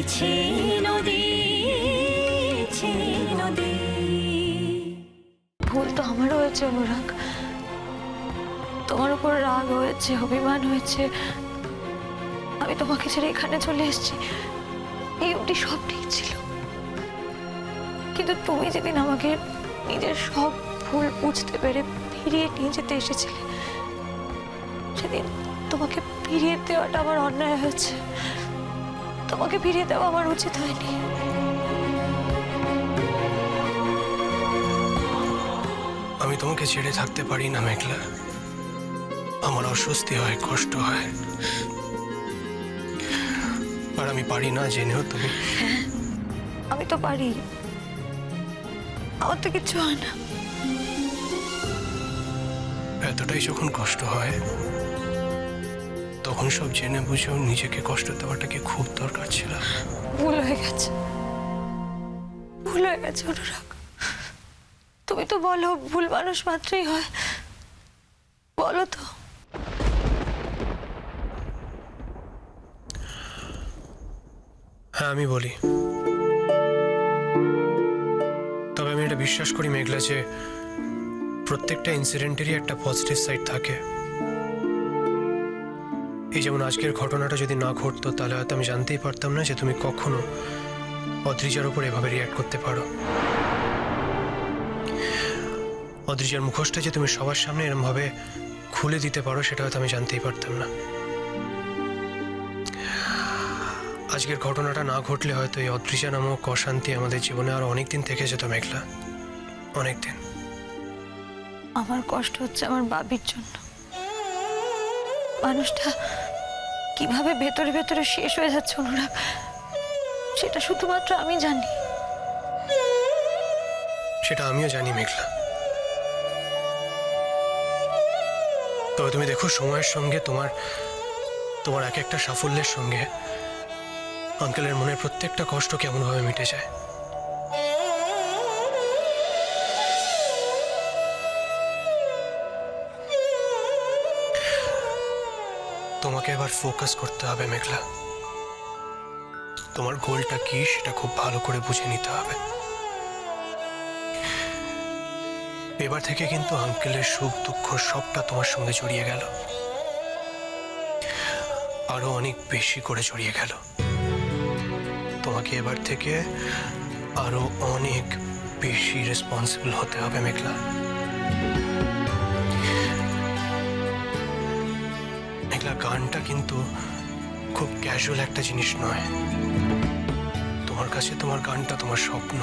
বইছে নদী, নদী। ভুল তো আমারও হয়েছে অনুরাগ, তোমার উপর রাগ হয়েছে, অভিমান হয়েছে। আমি তোমাকে ছেড়ে এখানে চলে এসেছি, এই অবধি সব ঠিক ছিল। কিন্তু তুমি যেদিন আমাকে নিজের সব ভুল বুঝতে পেরে ফিরিয়ে নিয়ে যেতে এসেছিলে, সেদিন তোমাকে ফিরিয়ে দেওয়াটা আমার অন্যায় হয়েছে। তোমাকে ফিরিয়ে দেওয়া আমার উচিত হয়নি। আমি তোমাকে ছেড়ে থাকতে পারি না মেঘলা, আমার অস্বস্তি হয়, কষ্ট হয়। আর আমি পারি না জেনেও তুমি। হ্যাঁ, আমি তো পারি, আমার তো কিচ্ছু হয় না। এতটাই যখন কষ্ট হয় তখন সব জেনে বুঝেও নিজেকে কষ্ট দেওয়াটা কি খুব দরকার ছিল? ভুল হয়ে গেছে, ভুল হয়ে গেছে অনুরাগ। তুমি তো বলো ভুল মানুষ মাত্রই হয়, বলো তো। হ্যাঁ আমি বলি, তবে আমি এটা বিশ্বাস করি মেঘলা যে প্রত্যেকটা ইনসিডেন্টেরই একটা পজিটিভ সাইড থাকে। এই যেমন আজকের ঘটনাটা যদি না ঘটতো তাহলে হয়তো আমি জানতেই পারতাম না যে তুমি কখনো অদ্রিজার উপর এভাবে রিয়াক্ট করতে পারো। অদ্রিজার মুখোশটা যে তুমি সবার সামনে এরমভাবে খুলে দিতে পারো সেটা হয়তো আমি জানতেই পারতাম না। আজকের ঘটনাটা না ঘটলে হয়তো এই অদ্রিজা নামক অশান্তি আমাদের জীবনে আরো অনেকদিন থেকে যেত মেঘলা, অনেকদিন। আমার কষ্ট হচ্ছে আমার বাবির জন্য। মানুষটা কিভাবে ভেতরে ভেতরে শেষ হয়ে যাচ্ছে অনুরাগ, সেটা শুধুমাত্র আমি জানি। সেটা আমিও জানি মেঘলা। তবে তুমি দেখো সময়ের সঙ্গে তোমার তোমার এক একটা সাফল্যের সঙ্গে আঙ্কেলের মনের প্রত্যেকটা কষ্ট কেমনভাবে মিটে যায়। তোমাকে এবার ফোকাস করতে হবে মেঘলা, তোমার গোলটা কি সেটা খুব ভালো করে বুঝে নিতে হবে। এবার থেকে কিন্তু আঙ্কেলের সুখ দুঃখ সবটা তোমার সঙ্গে জড়িয়ে গেল, আরো অনেক বেশি করে জড়িয়ে গেল। তোমাকে এবার থেকে আরো অনেক বেশি রেসপন্সিবল হতে হবে মেঘলা। মেঘলা, গানটা কিন্তু খুব ক্যাজুয়াল একটা জিনিস নয়। তোমার কাছে তোমার গানটা তোমার স্বপ্ন।